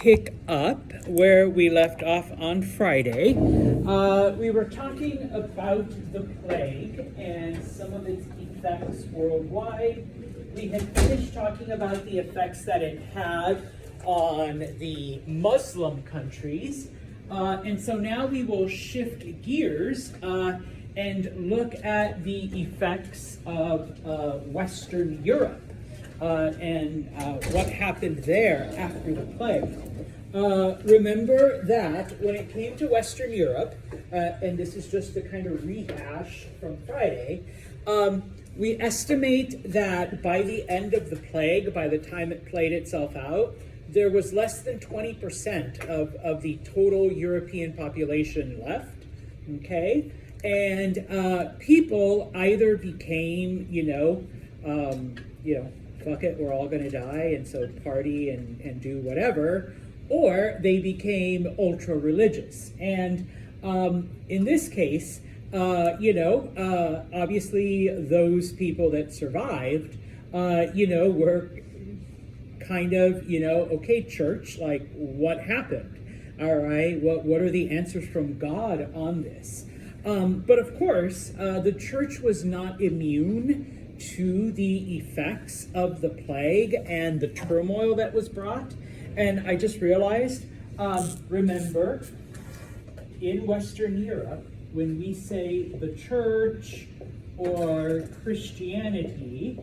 Pick up where we left off on Friday. We were talking about the plague and some of its effects worldwide. We had finished talking about the effects that it had on the Muslim countries. And so now we will shift gears and look at the effects of Western Europe. And what happened there after the plague. Remember that when it came to Western Europe, and this is just the kind of rehash from Friday, we estimate that by the end of the plague, by the time it played itself out, there was less than 20% of the total European population left, okay? And people either became, fuck it, we're all going to die, and so party and do whatever, or they became ultra religious. And in this case, obviously those people that survived, were kind of, okay, church, like what happened? All right, what are the answers from God on this? But of course, the church was not immune to the effects of the plague and the turmoil that was brought. And I just realized, remember, in Western Europe, when we say the church or Christianity,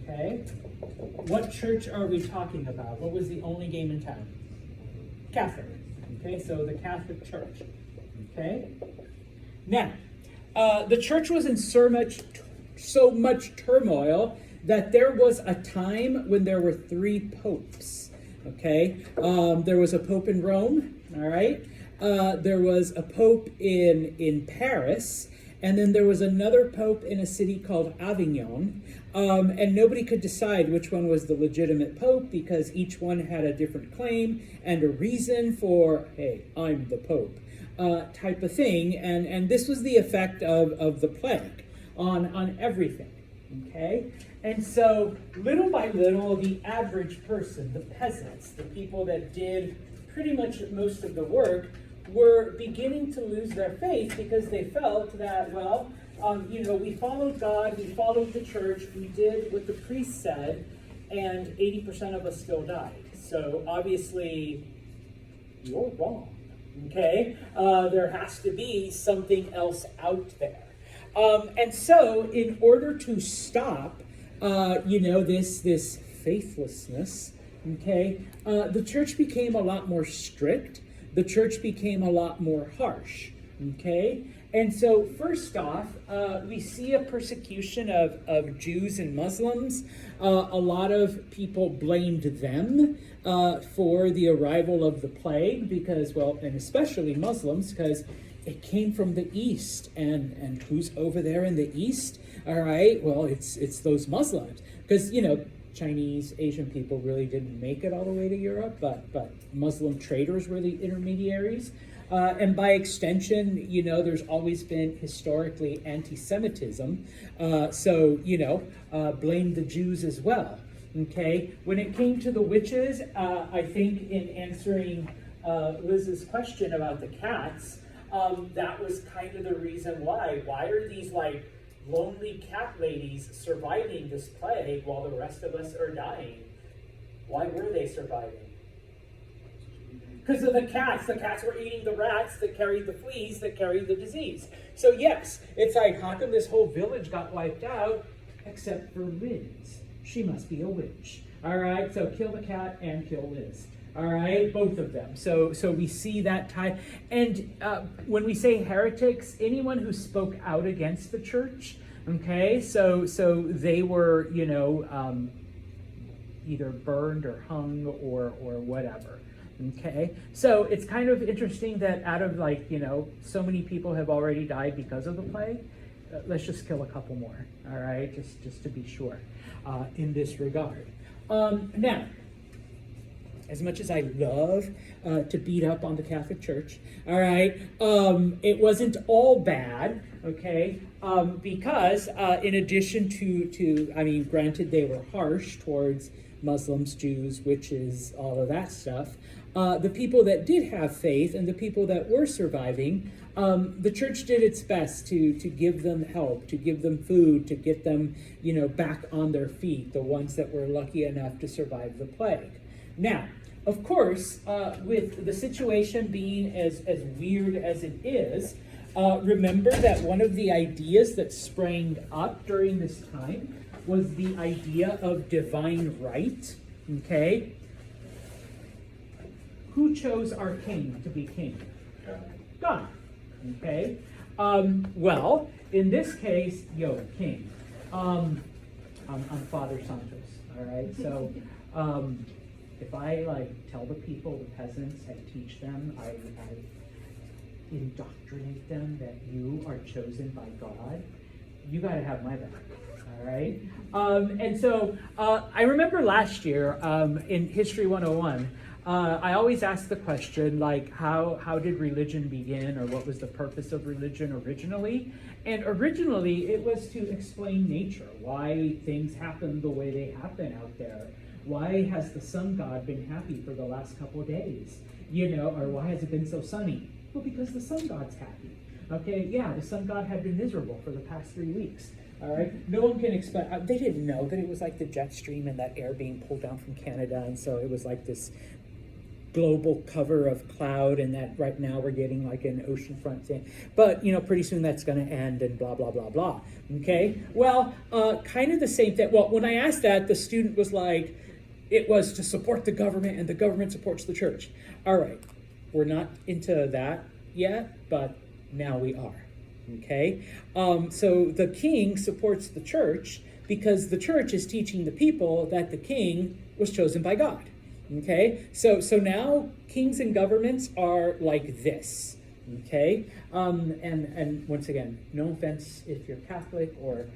okay, what church are we talking about? What was the only game in town? Catholic. Okay, so the Catholic Church. Okay? Now, the church was in so much turmoil that there was a time when there were 3 popes. Okay, there was a pope in Rome. All right, there was a pope in Paris, and then there was another pope in a city called Avignon. And nobody could decide which one was the legitimate pope because each one had a different claim and a reason for, hey, I'm the pope, type of thing. And this was the effect of the plague on everything, okay? And so little by little, the average person, the peasants, the people that did pretty much most of the work were beginning to lose their faith because they felt that, we followed God, we followed the church, we did what the priest said, and 80% of us still died. So obviously, you're wrong, okay? There has to be something else out there. And so in order to stop, this faithlessness, okay, the church became a lot more strict. The church became a lot more harsh, okay? And so first off, we see a persecution of Jews and Muslims. A lot of people blamed them for the arrival of the plague because, and especially Muslims, because it came from the East, and who's over there in the East? All right, well, it's those Muslims, because, Chinese, Asian people really didn't make it all the way to Europe, but Muslim traders were the intermediaries. And by extension, there's always been historically anti-Semitism. Blame the Jews as well, okay? When it came to the witches, I think in answering Liz's question about the cats, that was kind of the reason why. Why are these, lonely cat ladies surviving this plague while the rest of us are dying? Why were they surviving? Because of the cats. The cats were eating the rats that carried the fleas that carried the disease. So yes, it's like, how come this whole village got wiped out except for Liz? She must be a witch. All right, so kill the cat and kill Liz. All right, both of them. So we see that tie. And when we say heretics, anyone who spoke out against the church, okay, so they were, either burned or hung or whatever. Okay, so it's kind of interesting that out of so many people have already died because of the plague. Let's just kill a couple more. All right, just to be sure in this regard. Now, as much as I love to beat up on the Catholic Church, all right, it wasn't all bad, okay, because in addition to, granted they were harsh towards Muslims, Jews, witches, all of that stuff, the people that did have faith and the people that were surviving, the church did its best to give them help, to give them food, to get them, back on their feet, the ones that were lucky enough to survive the plague. Now, of course, with the situation being as weird as it is, remember that one of the ideas that sprang up during this time was the idea of divine right, okay? Who chose our king to be king? God, okay? Well, in this case, king. I'm Father Santos, all right? So if I tell the people, the peasants, I teach them, I indoctrinate them that you are chosen by God, you got to have my back, all right? And so I remember last year in History 101, I always ask the question, how did religion begin, or what was the purpose of religion originally? And originally, it was to explain nature, why things happen the way they happen out there. Why has the sun god been happy for the last couple of days? Or why has it been so sunny? Well, because the sun god's happy. Okay, yeah, the sun god had been miserable for the past 3 weeks. All right, no one can expect, they didn't know that it was like the jet stream and that air being pulled down from Canada, and so it was like this global cover of cloud, and that right now we're getting like an oceanfront thing. But, pretty soon that's going to end and blah, blah, blah, blah. Okay, well, kind of the same thing. Well, when I asked that, the student was like, it was to support the government, and the government supports the church. All right, we're not into that yet, but now we are. Okay, so the king supports the church because the church is teaching the people that the king was chosen by God. Okay, so now kings and governments are like this. Okay, and once again, no offense if you're Catholic or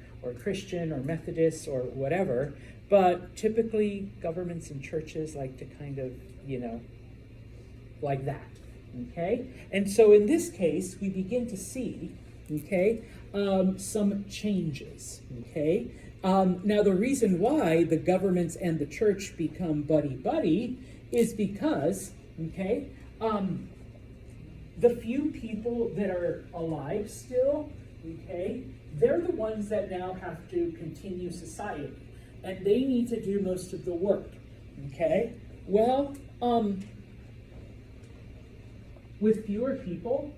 Christian or Methodist or whatever, but typically governments and churches like to kind of, like that. Okay, and so in this case, we begin to see, some changes. Okay, now the reason why the governments and the church become buddy-buddy is because, the few people that are alive still, they're the ones that now have to continue society, and they need to do most of the work. Well, with fewer people,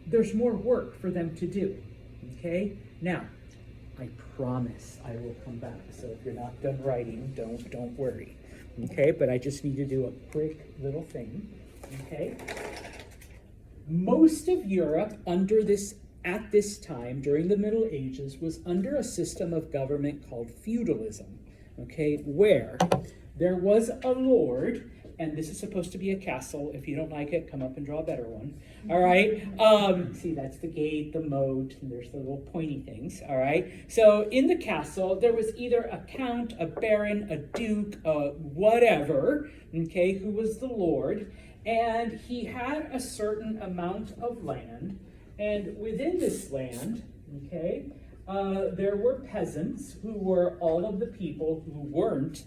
there's more work for them to do. Now, I promise I will come back. So if you're not done writing, don't worry. But I just need to do a quick little thing. Most of Europe at this time during the Middle Ages was under a system of government called feudalism. Where there was a lord, and this is supposed to be a castle. If you don't like it, come up and draw a better one. All right. See, that's the gate, the moat, and there's the little pointy things. All right. So in the castle, there was either a count, a baron, a duke, whatever, who was the lord. And he had a certain amount of land. And within this land, there were peasants who were all of the people who weren't,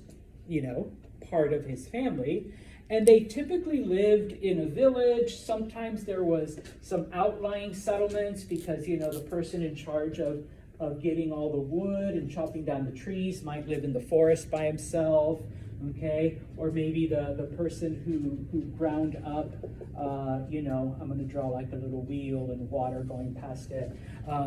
part of his family. And they typically lived in a village. Sometimes there was some outlying settlements because, the person in charge of getting all the wood and chopping down the trees might live in the forest by himself. Or maybe the person who ground up, I'm going to draw like a little wheel and water going past it.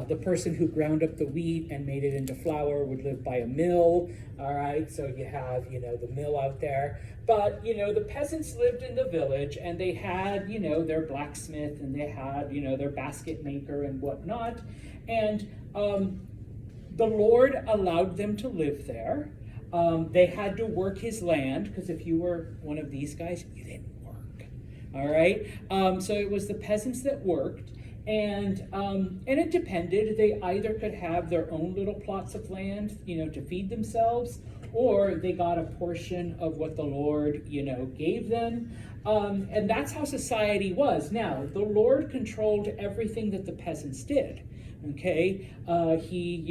The person who ground up the wheat and made it into flour would live by a mill, all right? So you have, the mill out there. But, the peasants lived in the village, and they had, their blacksmith, and they had, their basket maker and whatnot. And the Lord allowed them to live there. They had to work his land, because if you were one of these guys, you didn't work. All right. So it was the peasants that worked, and it depended. They either could have their own little plots of land, to feed themselves, or they got a portion of what the Lord, gave them. And that's how society was. Now, the Lord controlled everything that the peasants did. Okay, he,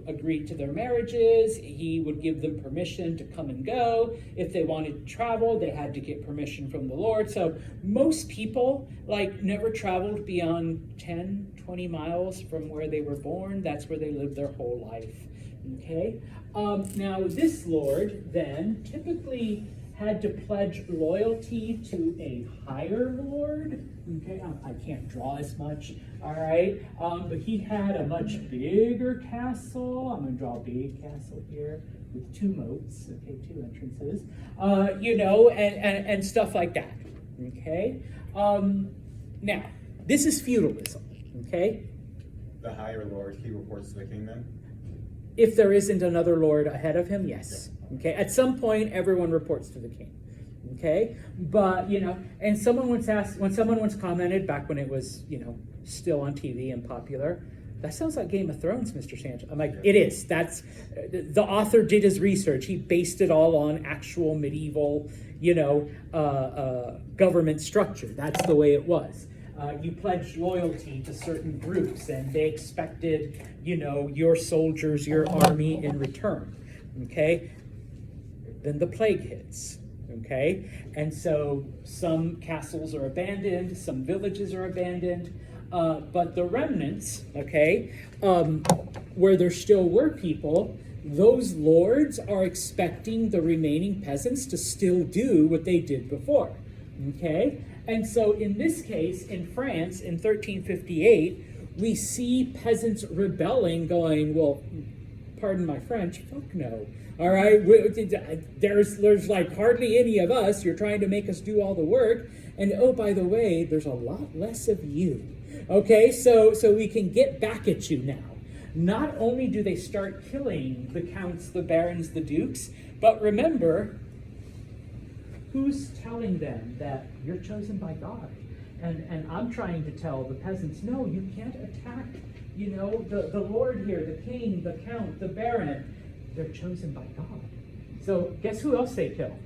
agreed to their marriages. He would give them permission to come and go. If they wanted to travel, they had to get permission from the Lord. So most people, never traveled beyond 10, 20 miles from where they were born. That's where they lived their whole life. Okay, now this Lord then typically had to pledge loyalty to a higher lord. Okay, I can't draw as much, all right? But he had a much bigger castle. I'm going to draw a big castle here with 2 moats, okay, 2 entrances, and stuff like that, okay? Now, this is feudalism, okay? The higher lord, he reports to the king then? If there isn't another lord ahead of him, yes. Okay, at some point, everyone reports to the king. Okay, but and someone once commented back when it was still on TV and popular, that sounds like Game of Thrones, Mr. Sanchez. I'm like, it is. That's the author did his research. He based it all on actual medieval, government structure. That's the way it was. You pledged loyalty to certain groups, and they expected, your soldiers, your army in return. Okay. Then the plague hits, okay? And so some castles are abandoned, some villages are abandoned, but the remnants, okay, where there still were people, those lords are expecting the remaining peasants to still do what they did before, okay? And so in this case, in France, in 1358, we see peasants rebelling, going, well, pardon my French, fuck no. All right, there's hardly any of us. You're trying to make us do all the work. And oh, by the way, there's a lot less of you. Okay, so we can get back at you now. Not only do they start killing the counts, the barons, the dukes, but remember, who's telling them that you're chosen by God? And I'm trying to tell the peasants, no, you can't attack, the Lord here, the king, the count, the baron. They're chosen by God. So guess who else they kill?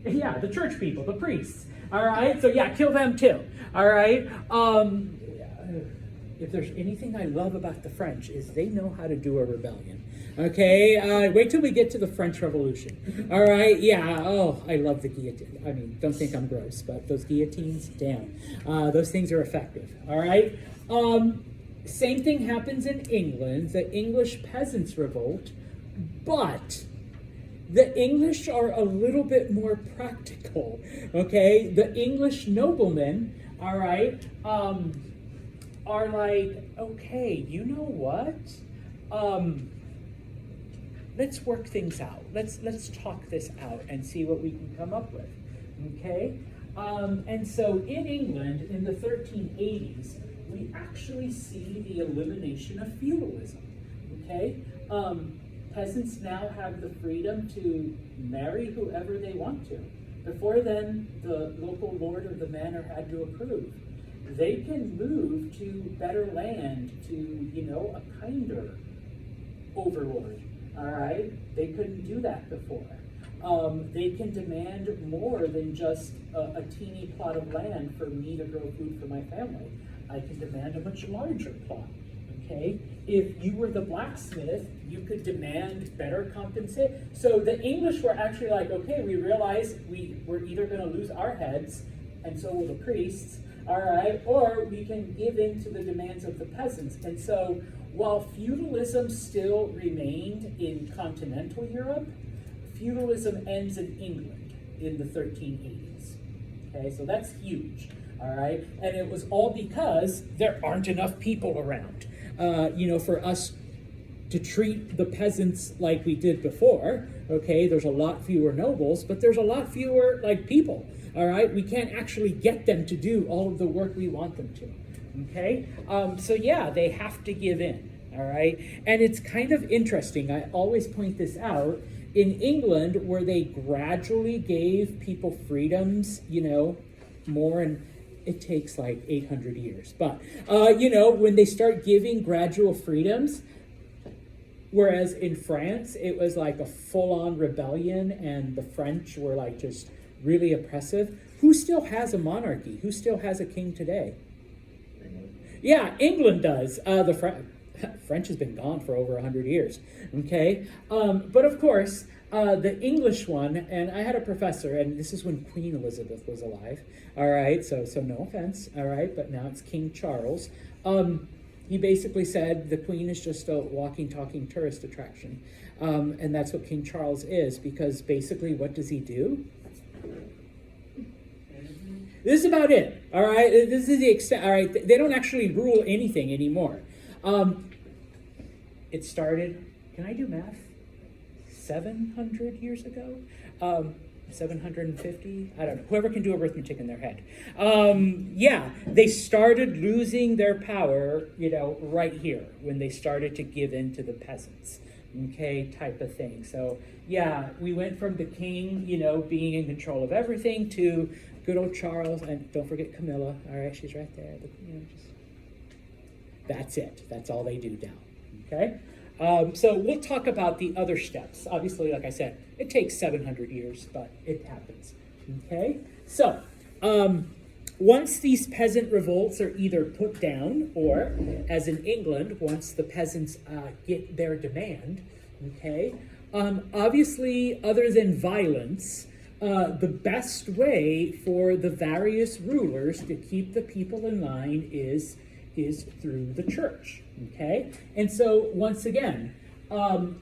Yeah, the church people, the priests. All right, so yeah, kill them too. All right. If there's anything I love about the French is they know how to do a rebellion. Okay, wait till we get to the French Revolution. All right, yeah, oh, I love the guillotine. I mean, don't think I'm gross, but those guillotines, damn. Those things are effective, all right? Same thing happens in England, the English peasants revolt, but the English are a little bit more practical, okay? The English noblemen, all right, are like, okay, you know what? Let's work things out. Let's talk this out and see what we can come up with, okay? And so in England, in the 1380s, we actually see the elimination of feudalism, okay? Peasants now have the freedom to marry whoever they want to. Before then, the local lord or the manor had to approve. They can move to better land, to, a kinder overlord, all right? They couldn't do that before. They can demand more than just a teeny plot of land for me to grow food for my family. I can demand a much larger plot, okay? If you were the blacksmith, you could demand better compensation. So the English were actually like, okay, we realize we're either going to lose our heads, and so will the priests, all right, or we can give in to the demands of the peasants. And so while feudalism still remained in continental Europe, feudalism ends in England in the 1380s. Okay, so that's huge. All right, and it was all because there aren't enough people around, for us to treat the peasants like we did before. Okay, there's a lot fewer nobles, but there's a lot fewer people. All right, we can't actually get them to do all of the work we want them to. Okay, so yeah, they have to give in. All right, and it's kind of interesting. I always point this out. In England, where they gradually gave people freedoms, more, and it takes 800 years. But, when they start giving gradual freedoms, Whereas in France, it was like a full-on rebellion, and the French were like just really oppressive. Who still has a monarchy? Who still has a king today? Yeah, England does. French has been gone for over 100 years. Okay, but of course, the English one, and I had a professor, and this is when Queen Elizabeth was alive. All right, so no offense. All right, but now it's King Charles. He basically said the Queen is just a walking, talking tourist attraction, and that's what King Charles is, because basically, what does he do? This is about it, all right? This is the extent, all right? They don't actually rule anything anymore. It started, can I do math? 700 years ago? 750? I don't know. Whoever can do arithmetic in their head. Yeah, they started losing their power, right here, when they started to give in to the peasants. Okay, type of thing. So, yeah, we went from the king, being in control of everything to good old Charles, and don't forget Camilla. All right, she's right there. That's it. That's all they do now. Okay? So we'll talk about the other steps. Obviously, like I said, it takes 700 years, but it happens. Okay? So, once these peasant revolts are either put down, or, as in England, once the peasants get their demand, okay, obviously, other than violence, the best way for the various rulers to keep the people in line is through the church, okay? And so, once again,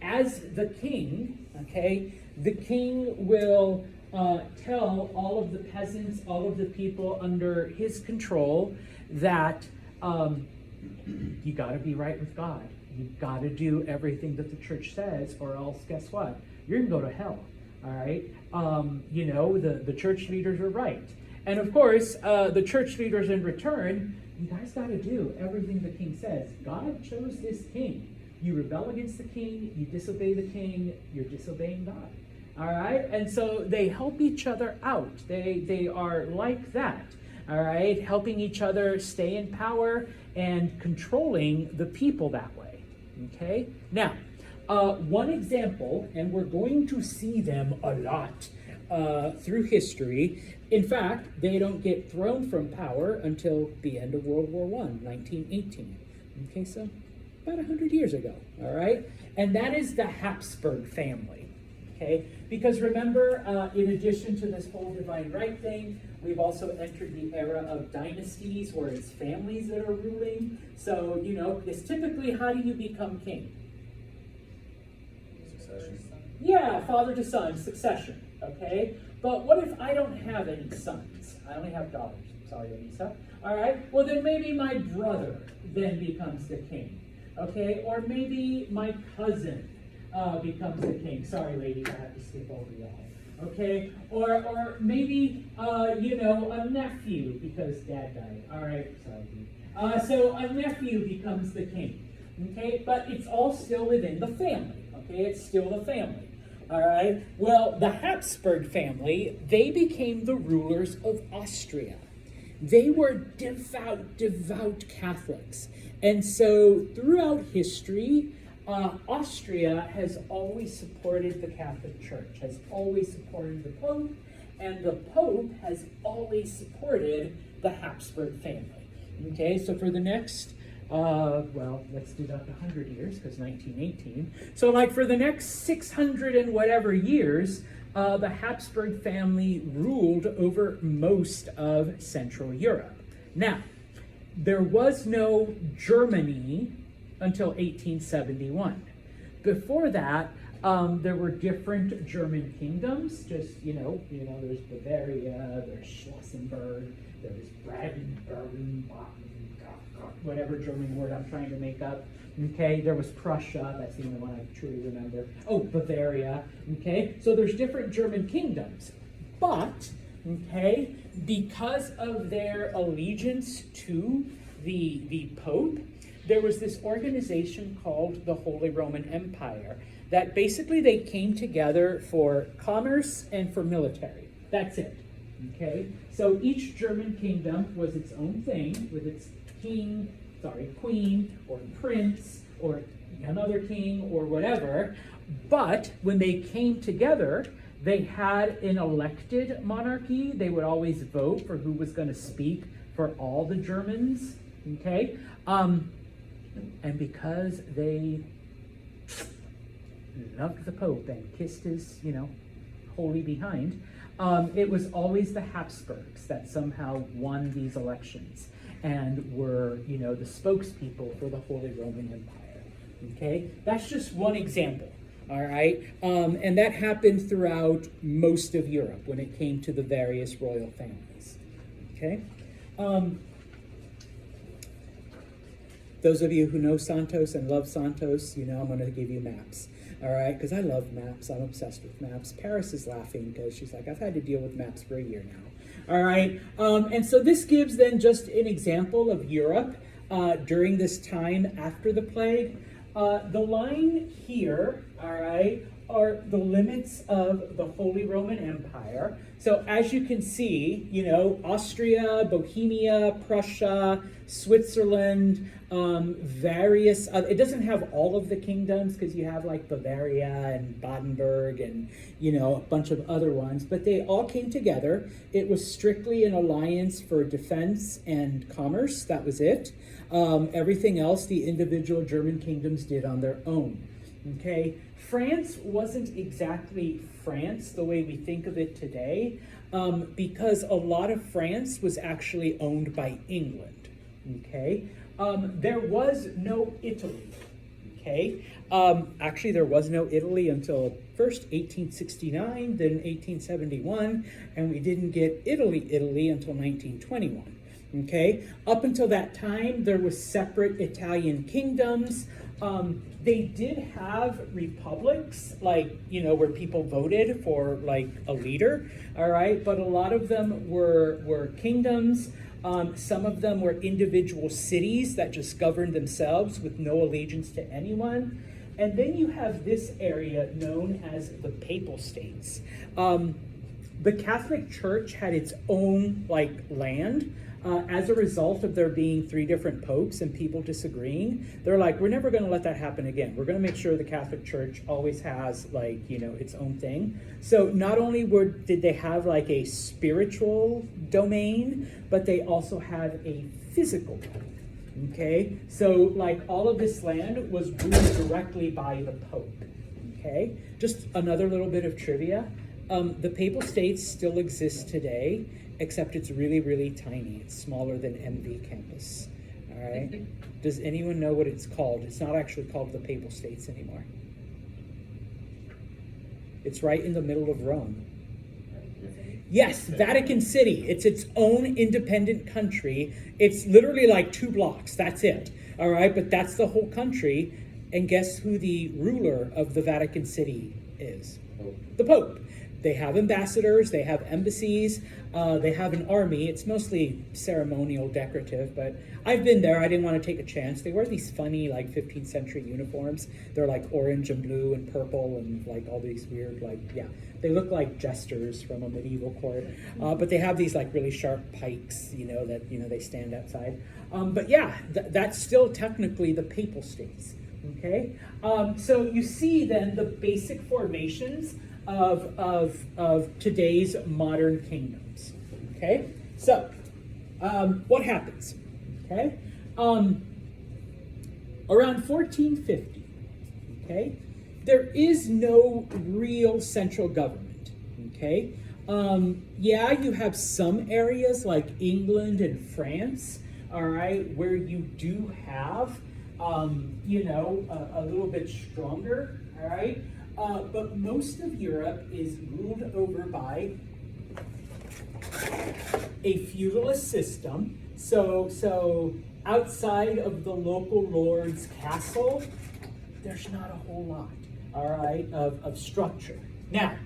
as the king, okay, the king will tell all of the peasants, all of the people under his control that you got to be right with God. You've got to do everything that the church says, or else, guess what? You're going to go to hell, all right? The church leaders are right. And of course, the church leaders in return, you guys got to do everything the king says. God chose this king. You rebel against the king, you disobey the king, you're disobeying God. All right? And so they help each other out. They are like that. All right? Helping each other stay in power and controlling the people that way. Okay? Now, one example, and we're going to see them a lot through history. In fact, they don't get thrown from power until the end of World War I, 1918. Okay, so about 100 years ago, all right? And that is the Habsburg family, okay? Because remember, in addition to this whole divine right thing, we've also entered the era of dynasties where it's families that are ruling. So, because typically, how do you become king? Succession. Yeah, father to son, succession, okay? But what if I don't have any sons? I only have daughters. Sorry, Elisa. All right, well then maybe my brother then becomes the king, okay? Or maybe my cousin becomes the king. Sorry, ladies, I have to skip over y'all, okay? Or maybe, a nephew, because dad died. All right, sorry. So a nephew becomes the king, okay? But it's all still within the family, okay? It's still the family. All right. Well, the Habsburg family, they became the rulers of Austria. They were devout Catholics. And so throughout history, Austria has always supported the Catholic Church, has always supported the Pope, and the Pope has always supported the Habsburg family. Okay, so for the next let's deduct 100 years, because 1918. So for the next 600 and whatever years, the Habsburg family ruled over most of Central Europe. Now, there was no Germany until 1871. Before that, there were different German kingdoms, there's Bavaria, there's Schlosenberg, there's Brandenburg, whatever German word I'm trying to make up. Okay, there was Prussia, that's the only one I truly remember. Oh, Bavaria. Okay, so there's different German kingdoms. But, okay, because of their allegiance to the Pope, there was this organization called the Holy Roman Empire that basically they came together for commerce and for military. That's it. Okay, so each German kingdom was its own thing with its queen or prince or another king or whatever. But when they came together, they had an elected monarchy. They would always vote for who was going to speak for all the Germans. Okay? And because they loved the Pope and kissed his, holy behind, it was always the Habsburgs that somehow won these elections and were, the spokespeople for the Holy Roman Empire. Okay? That's just one example. All right? And that happened throughout most of Europe when it came to the various royal families. Okay? Those of you who know Santos and love Santos, I'm going to give you maps. All right? Because I love maps. I'm obsessed with maps. Paris is laughing because she's like, I've had to deal with maps for a year now. All right? And so this gives then just an example of Europe during this time after the plague. The line here, all right, are the limits of the Holy Roman Empire. So as you can see, Austria, Bohemia, Prussia, Switzerland, various, it doesn't have all of the kingdoms because you have like Bavaria and Badenburg and, a bunch of other ones, but they all came together. It was strictly an alliance for defense and commerce. That was it. Everything else, the individual German kingdoms did on their own. Okay, France wasn't exactly France the way we think of it today, because a lot of France was actually owned by England. Okay, there was no Italy. Okay, actually there was no Italy until first 1869, then 1871, and we didn't get Italy until 1921. Okay, up until that time, there was separate Italian kingdoms. They did have republics, like, where people voted for, like, a leader, all right? But a lot of them were kingdoms. Some of them were individual cities that just governed themselves with no allegiance to anyone. And then you have this area known as the Papal States. The Catholic Church had its own, land. As a result of there being 3 different popes and people disagreeing, they're like, we're never going to let that happen again. We're going to make sure the Catholic Church always has, its own thing. So not only did they have, a spiritual domain, but they also had a physical one. Okay? So, all of this land was ruled directly by the Pope. Okay? Just another little bit of trivia. The Papal States still exist today, except it's really, really tiny. It's smaller than MV campus. All right? Does anyone know what it's called? It's not actually called the Papal States anymore. It's right in the middle of Rome. Yes, Vatican City. It's its own independent country. It's literally 2 blocks. That's it. All right? But that's the whole country. And guess who the ruler of the Vatican City is? The Pope. They have ambassadors, they have embassies, they have an army. It's mostly ceremonial, decorative, but I've been there. I didn't want to take a chance. They wear these funny, 15th century uniforms. They're orange and blue and purple and all these weird, they look like jesters from a medieval court. But they have these really sharp pikes, that, they stand outside. But yeah, that's still technically the Papal States, okay? So you see then the basic formations of today's modern kingdoms. Okay, so what happens? Okay, around 1450. Okay, there is no real central government. Okay, yeah, you have some areas like England and France. All right, where you do have a little bit stronger. All right. But most of Europe is ruled over by a feudalist system. So outside of the local lord's castle, there's not a whole lot, all right, of structure. Now,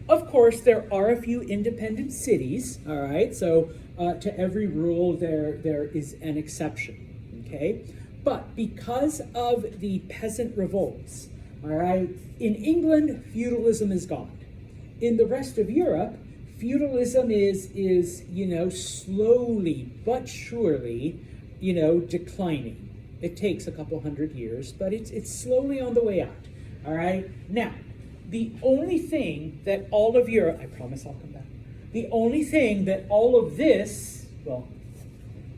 of course, there are a few independent cities, all right? So to every rule, there is an exception, okay? But because of the peasant revolts, all right, in England, feudalism is gone. In the rest of Europe, feudalism is slowly but surely, declining. It takes a couple hundred years, but it's slowly on the way out. All right? Now, the only thing that all of Europe, I promise I'll come back. The only thing that all of this, well,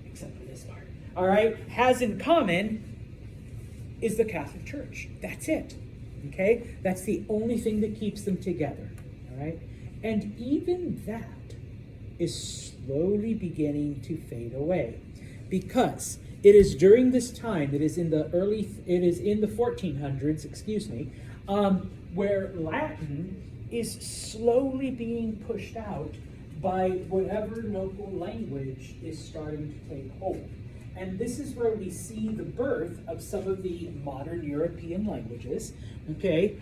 except for this part, all right, has in common is the Catholic Church. That's it. Okay? That's the only thing that keeps them together. All right? And even that is slowly beginning to fade away, because it is during this time, it is in the 1400s, where Latin is slowly being pushed out by whatever local language is starting to take hold. And this is where we see the birth of some of the modern European languages. Okay,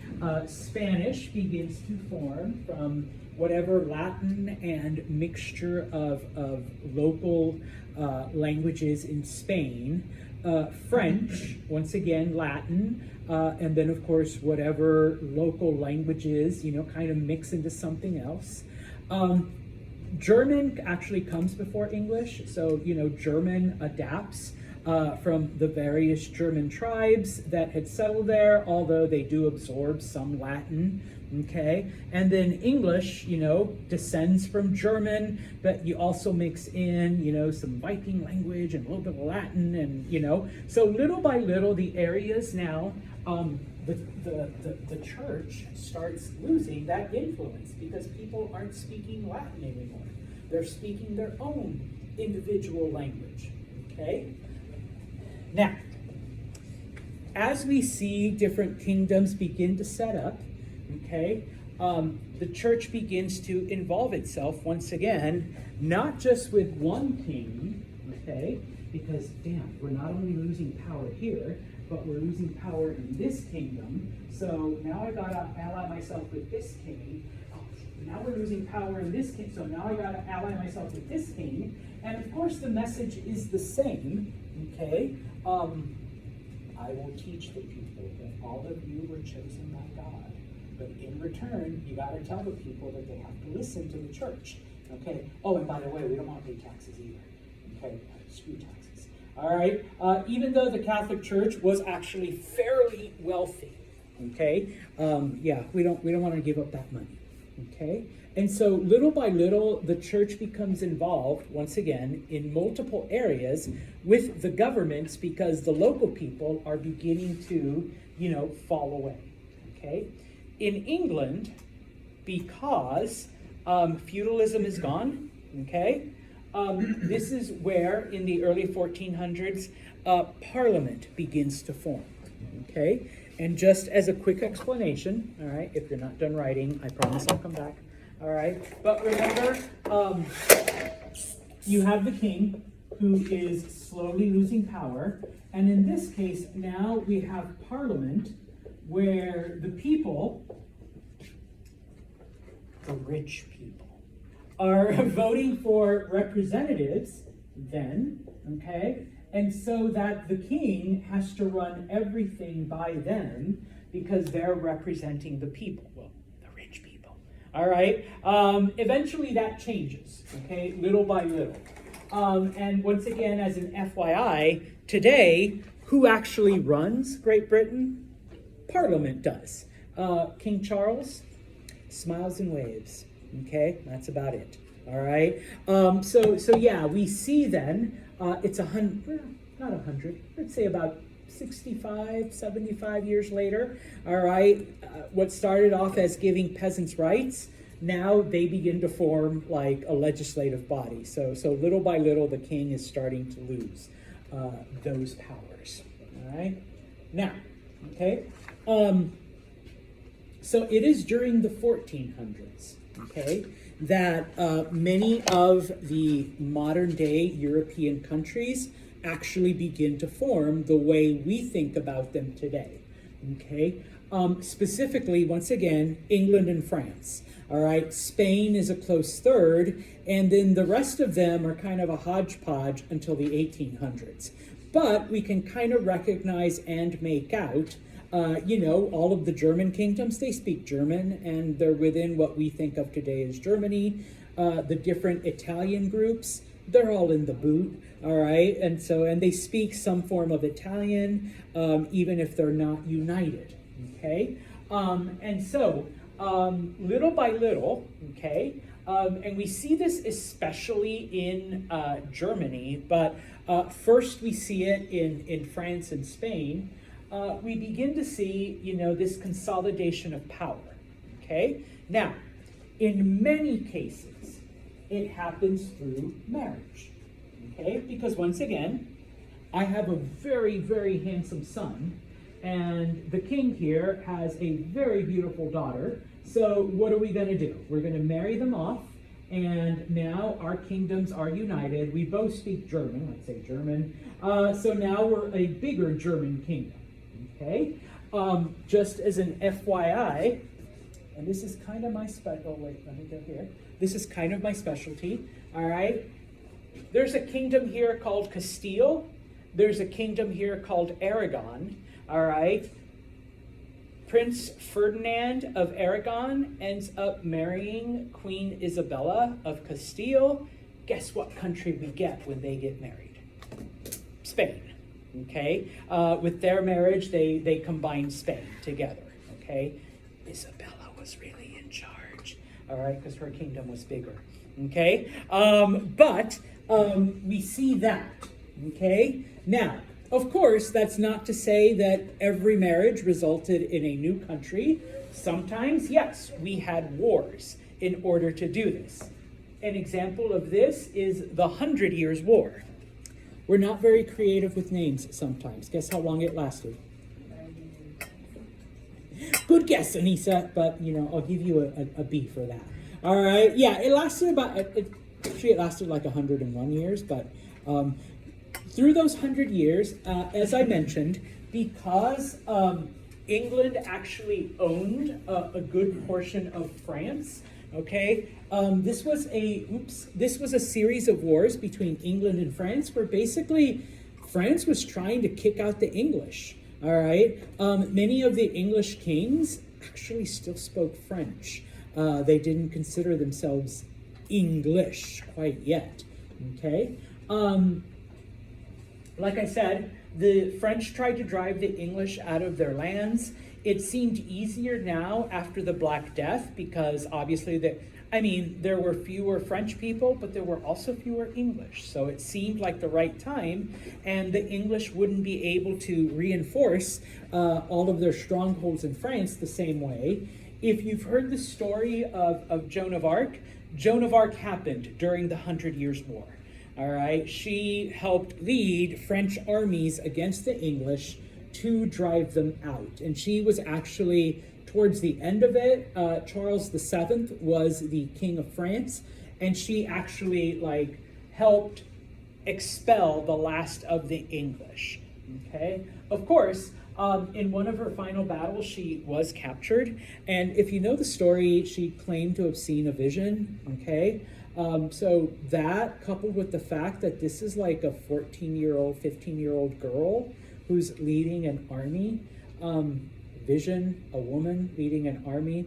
Spanish begins to form from whatever Latin and mixture of local languages in Spain. French, once again, Latin, and then of course whatever local languages, kind of mix into something else. German actually comes before English, so German adapts from the various German tribes that had settled there, although they do absorb some Latin. Okay, and then English, descends from German, but you also mix in, some Viking language and a little bit of Latin, and so little by little, the areas now, the church starts losing that influence because people aren't speaking Latin anymore. They're speaking their own individual language. Okay, now, as we see different kingdoms begin to set up, okay, the church begins to involve itself once again, not just with one king, okay, because we're not only losing power here, but we're losing power in this kingdom. So now I gotta ally myself with this king. Now we're losing power in this king, so now I gotta ally myself with this king. And of course the message is the same, okay? I will teach the people that all of you were chosen by God. But in return, you got to tell the people that they have to listen to the church. Okay? Oh, and by the way, we don't want to pay taxes either. Okay? Screw taxes. All right? Even though the Catholic Church was actually fairly wealthy. Okay? We don't want to give up that money. Okay? And so little by little, the church becomes involved, once again, in multiple areas with the governments because the local people are beginning to, fall away. Okay? In England, because feudalism is gone, okay, this is where, in the early 1400s, Parliament begins to form, okay? And just as a quick explanation, all right, if you're not done writing, I promise I'll come back, all right? But remember, you have the king who is slowly losing power, and in this case, now we have Parliament, where the people, the rich people, are voting for representatives then, okay? And so that the king has to run everything by them because they're representing the people. Well, the rich people. All right? Eventually that changes, okay? Little by little. And once again, as an FYI, today, who actually runs Great Britain? Parliament does. King Charles smiles and waves. Okay, that's about it. All right. So yeah, we see then it's 100, not 100. Let's say about 65, 75 years later. All right. What started off as giving peasants rights, now they begin to form like a legislative body. So little by little, the king is starting to lose those powers. All right. Now, okay. So it is during the 1400s, okay, that many of the modern day European countries actually begin to form the way we think about them today, okay? Specifically, once again, England and France, all right? Spain is a close third, and then the rest of them are kind of a hodgepodge until the 1800s. But we can kind of recognize and make out all of the German kingdoms, they speak German, and they're within what we think of today as Germany. The different Italian groups, they're all in the boot, all right? And so, and they speak some form of Italian, even if they're not united, okay? And so, little by little, okay, and we see this especially in Germany, but first we see it in France and Spain. We begin to see, this consolidation of power, okay? Now, in many cases, it happens through marriage, okay? Because once again, I have a very, very handsome son, and the king here has a very beautiful daughter. So what are we going to do? We're going to marry them off, and now our kingdoms are united. We both speak German, let's say German. So now we're a bigger German kingdom, okay? Just as an FYI, and this is kind of my wait, let me go here. This is kind of my specialty, all right? There's a kingdom here called Castile. There's a kingdom here called Aragon, all right? Prince Ferdinand of Aragon ends up marrying Queen Isabella of Castile. Guess what country we get when they get married? Spain, okay? With their marriage, they combined Spain together, okay? Isabella was really in charge, all right, because her kingdom was bigger, okay? But we see that, okay? Now, of course, that's not to say that every marriage resulted in a new country. Sometimes, yes, we had wars in order to do this. An example of this is the 100 Years' War. We're not very creative with names sometimes. Guess how long it lasted? Good guess, Anissa, but, I'll give you a B for that. All right, yeah, it lasted it lasted like 101 years, but through those 100 years, as I mentioned, because England actually owned a good portion of France, okay, this was a series of wars between England and France where basically France was trying to kick out the English, all right? Many of the English kings actually still spoke French. They didn't consider themselves English quite yet, okay? Like I said, the French tried to drive the English out of their lands. It seemed easier now after the Black Death because obviously there were fewer French people, but there were also fewer English. So it seemed like the right time, and the English wouldn't be able to reinforce all of their strongholds in France the same way. If you've heard the story of Joan of Arc happened during the 100 Years' War. All right, she helped lead French armies against the English to drive them out. And she was actually, towards the end of it, Charles VII was the king of France, and she actually helped expel the last of the English, okay? Of course, in one of her final battles, she was captured. And if you know the story, she claimed to have seen a vision, okay? So that, coupled with the fact that this is like a 14-year-old, 15-year-old girl who's leading an army, vision, a woman leading an army,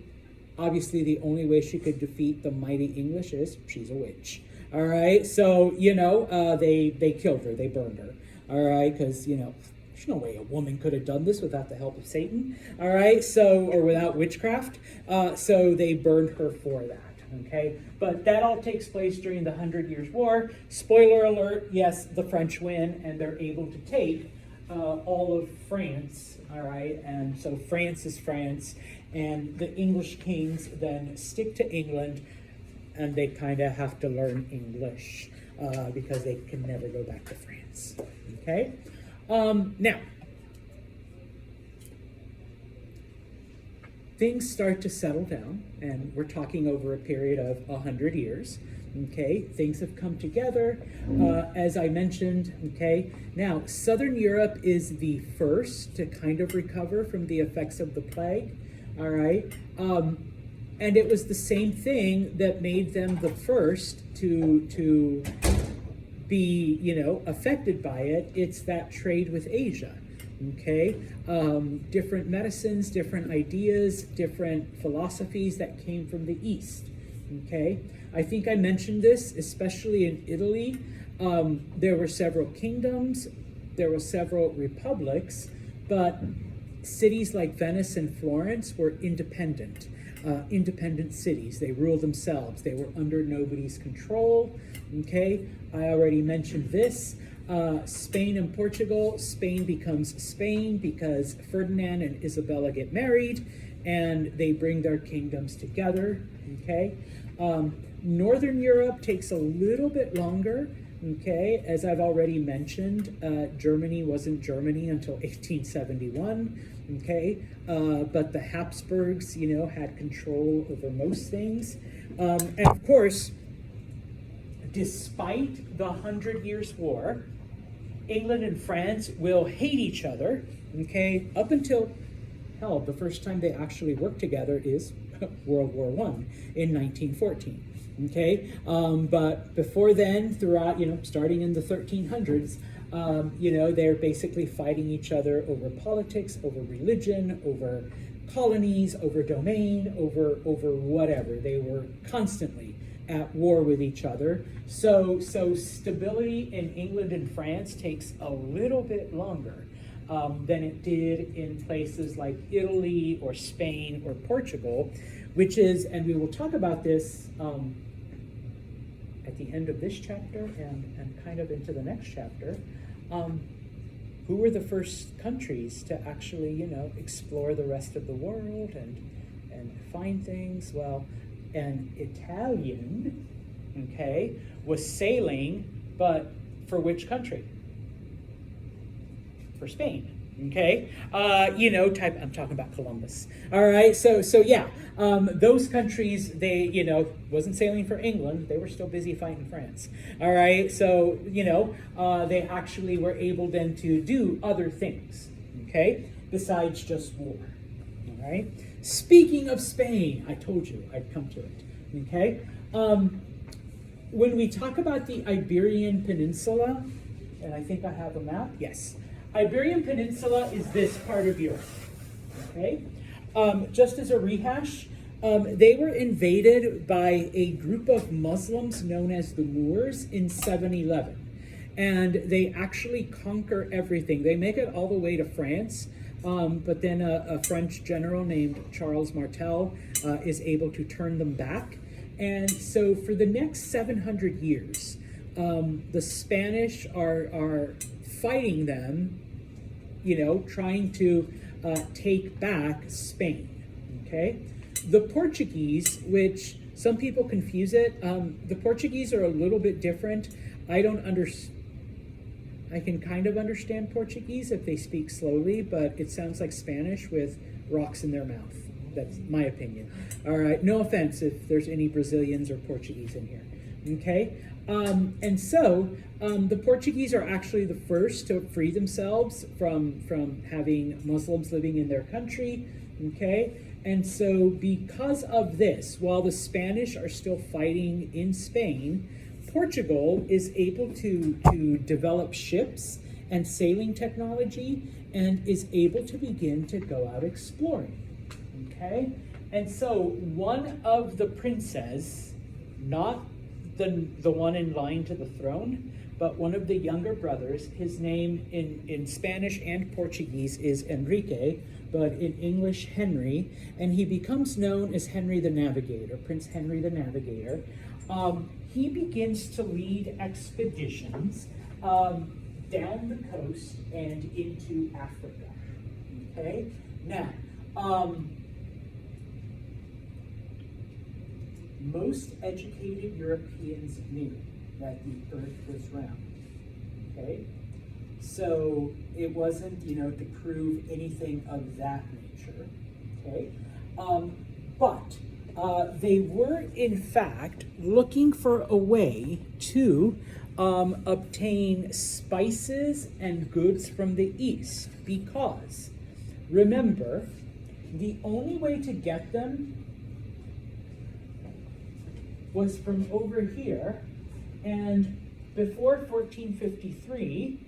obviously the only way she could defeat the mighty English is she's a witch. All right, so, they killed her, they burned her. All right, because, there's no way a woman could have done this without the help of Satan. All right, or without witchcraft. So they burned her for that. Okay, but that all takes place during the 100 Years' War. Spoiler alert, yes, the French win, and they're able to take all of France, all right? And so France is France, and the English kings then stick to England, and they kind of have to learn English because they can never go back to France, okay? Now, things start to settle down, and we're talking over a period of 100 years, okay? Things have come together, as I mentioned, okay? Now, Southern Europe is the first to kind of recover from the effects of the plague, all right? And it was the same thing that made them the first to be, affected by it. It's that trade with Asia. Okay, different medicines, different ideas, different philosophies that came from the East. Okay, I think I mentioned this, especially in Italy. There were several kingdoms, there were several republics, but cities like Venice and Florence were independent cities. They ruled themselves. They were under nobody's control. Okay, I already mentioned this. Spain and Portugal. Spain becomes Spain because Ferdinand and Isabella get married, and they bring their kingdoms together. Okay, Northern Europe takes a little bit longer. Okay, as I've already mentioned, Germany wasn't Germany until 1871. Okay, but the Habsburgs, had control over most things. And of course, despite the 100 Years' War, England and France will hate each other. Okay, up until, hell, the first time they actually worked together is World War I in 1914. Okay, but before then, throughout, starting in the 1300s, they're basically fighting each other over politics, over religion, over colonies, over domain, over whatever. They were constantly at war with each other. So stability in England and France takes a little bit longer than it did in places like Italy or Spain or Portugal, which is, and we will talk about this at the end of this chapter and kind of into the next chapter. Who were the first countries to actually, explore the rest of the world and find things? Well, an Italian, okay, was sailing, but for which country? For Spain. Okay, I'm talking about Columbus. All right, so yeah, those countries, they, wasn't sailing for England. They were still busy fighting France. All right, so, they actually were able then to do other things, okay, besides just war. All right, speaking of Spain, I told you I'd come to it, okay? When we talk about the Iberian Peninsula, and I think I have a map, yes. Iberian Peninsula is this part of Europe, okay? Just as a rehash, they were invaded by a group of Muslims known as the Moors in 711. And they actually conquer everything. They make it all the way to France, but then a French general named Charles Martel is able to turn them back. And so for the next 700 years, the Spanish are fighting them, trying to take back Spain, okay? The Portuguese, which some people confuse it, the Portuguese are a little bit different. I can kind of understand Portuguese if they speak slowly, but it sounds like Spanish with rocks in their mouth. That's my opinion. All right, no offense if there's any Brazilians or Portuguese in here, okay? And so the Portuguese are actually the first to free themselves from having Muslims living in their country, okay? And so because of this, while the Spanish are still fighting in Spain, Portugal is able to develop ships and sailing technology and is able to begin to go out exploring, okay? And so one of the princes, not the one in line to the throne, but one of the younger brothers, his name in Spanish and Portuguese is Enrique, but in English, Henry, and he becomes known as Henry the Navigator, Prince Henry the Navigator. He begins to lead expeditions down the coast and into Africa, okay? Now, most educated Europeans knew that the earth was round, okay? So it wasn't, to prove anything of that nature, okay? But they were, in fact, looking for a way to obtain spices and goods from the east because, remember, the only way to get them was from over here, and before 1453,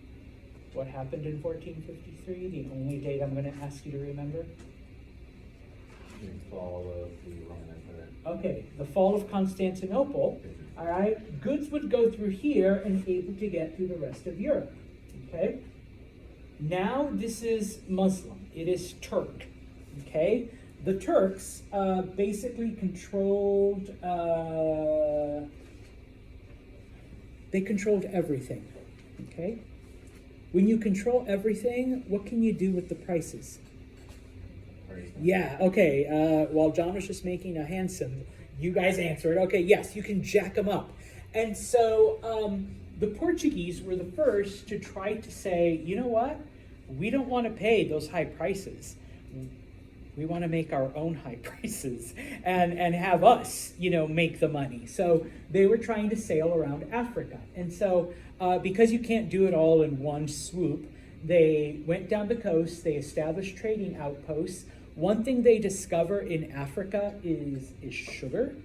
what happened in 1453? The only date I'm going to ask you to remember? Fall of the Roman Empire. Okay, the fall of Constantinople, all right, goods would go through here and able to get through the rest of Europe, okay? Now this is Muslim, it is Turk, okay? The Turks basically controlled, they controlled everything, okay? When you control everything, what can you do with the prices? Yeah, okay. While John was just making a hand symbol, you guys answered. Okay, yes, you can jack them up. And so the Portuguese were the first to try to say, you know what? We don't want to pay those high prices. We want to make our own high prices and have us, make the money. So they were trying to sail around Africa. And so because you can't do it all in one swoop, they went down the coast, they established trading outposts. One thing they discover in Africa is sugar,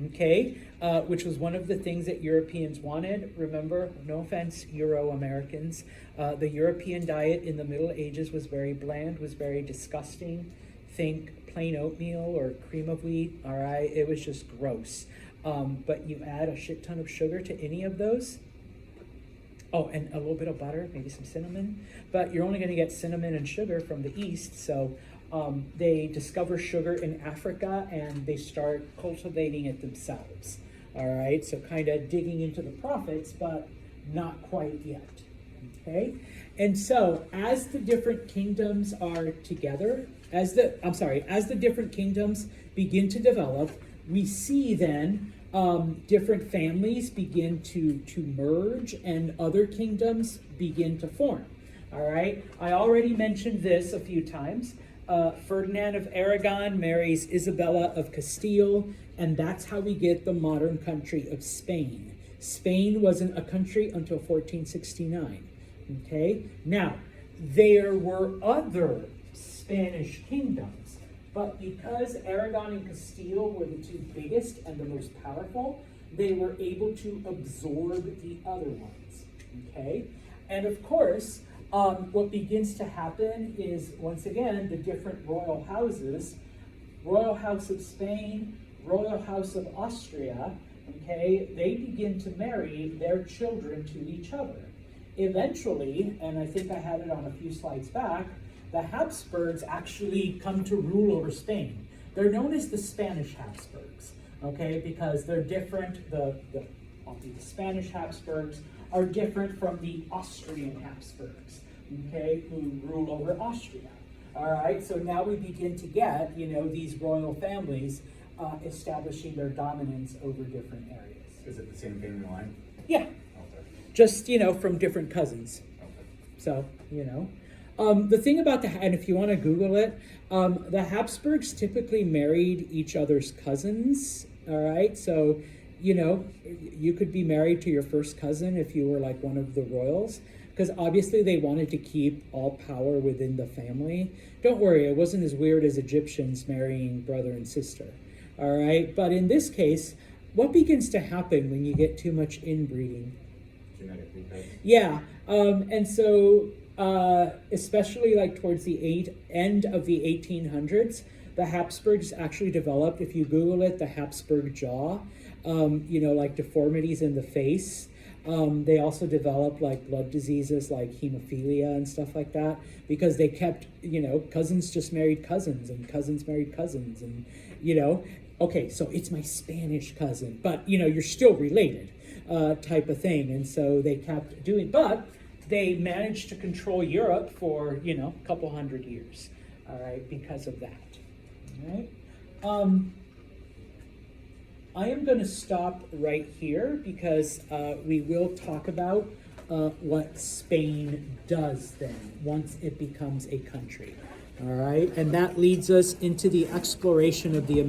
okay, which was one of the things that Europeans wanted. Remember, no offense, Euro-Americans, the European diet in the Middle Ages was very bland, was very disgusting. Think plain oatmeal or cream of wheat, all right? It was just gross. But you add a shit ton of sugar to any of those. Oh, and a little bit of butter, maybe some cinnamon. But you're only going to get cinnamon and sugar from the east, so they discover sugar in Africa and they start cultivating it themselves. All right, so kind of digging into the profits, but not quite yet. Okay, and so as the different kingdoms are together, as the different kingdoms begin to develop, we see then different families begin to merge and other kingdoms begin to form. All right, I already mentioned this a few times. Ferdinand of Aragon marries Isabella of Castile, and that's how we get the modern country of Spain. Spain wasn't a country until 1469. Okay, now there were other Spanish kingdoms, but because Aragon and Castile were the two biggest and the most powerful, they were able to absorb the other ones. Okay, and of course, what begins to happen is, once again, the different royal houses, Royal House of Spain, Royal House of Austria, okay, they begin to marry their children to each other. Eventually, and I think I had it on a few slides back, the Habsburgs actually come to rule over Spain. They're known as the Spanish Habsburgs, okay, because they're different. The Spanish Habsburgs are different from the Austrian Habsburgs, okay, who rule over Austria. All right, so now we begin to get, these royal families establishing their dominance over different areas. Is it the same family line? Yeah, Okay. just, from different cousins. Okay. So, the thing about and if you want to Google it, the Habsburgs typically married each other's cousins, all right? So, you could be married to your first cousin if you were like one of the royals, because obviously they wanted to keep all power within the family. Don't worry, it wasn't as weird as Egyptians marrying brother and sister, all right? But in this case, what begins to happen when you get too much inbreeding? Genetic because. Yeah, and so especially like towards the end of the 1800s, the Habsburgs actually developed, if you Google it, the Habsburg jaw, like deformities in the face. They also developed like blood diseases like hemophilia and stuff like that because they kept, cousins just married cousins and cousins married cousins and, okay, so it's my Spanish cousin, but, you're still related type of thing. And so they kept doing, but they managed to control Europe for, a couple hundred years, all right, because of that, all right? I am going to stop right here because we will talk about what Spain does then once it becomes a country, all right? And that leads us into the exploration of the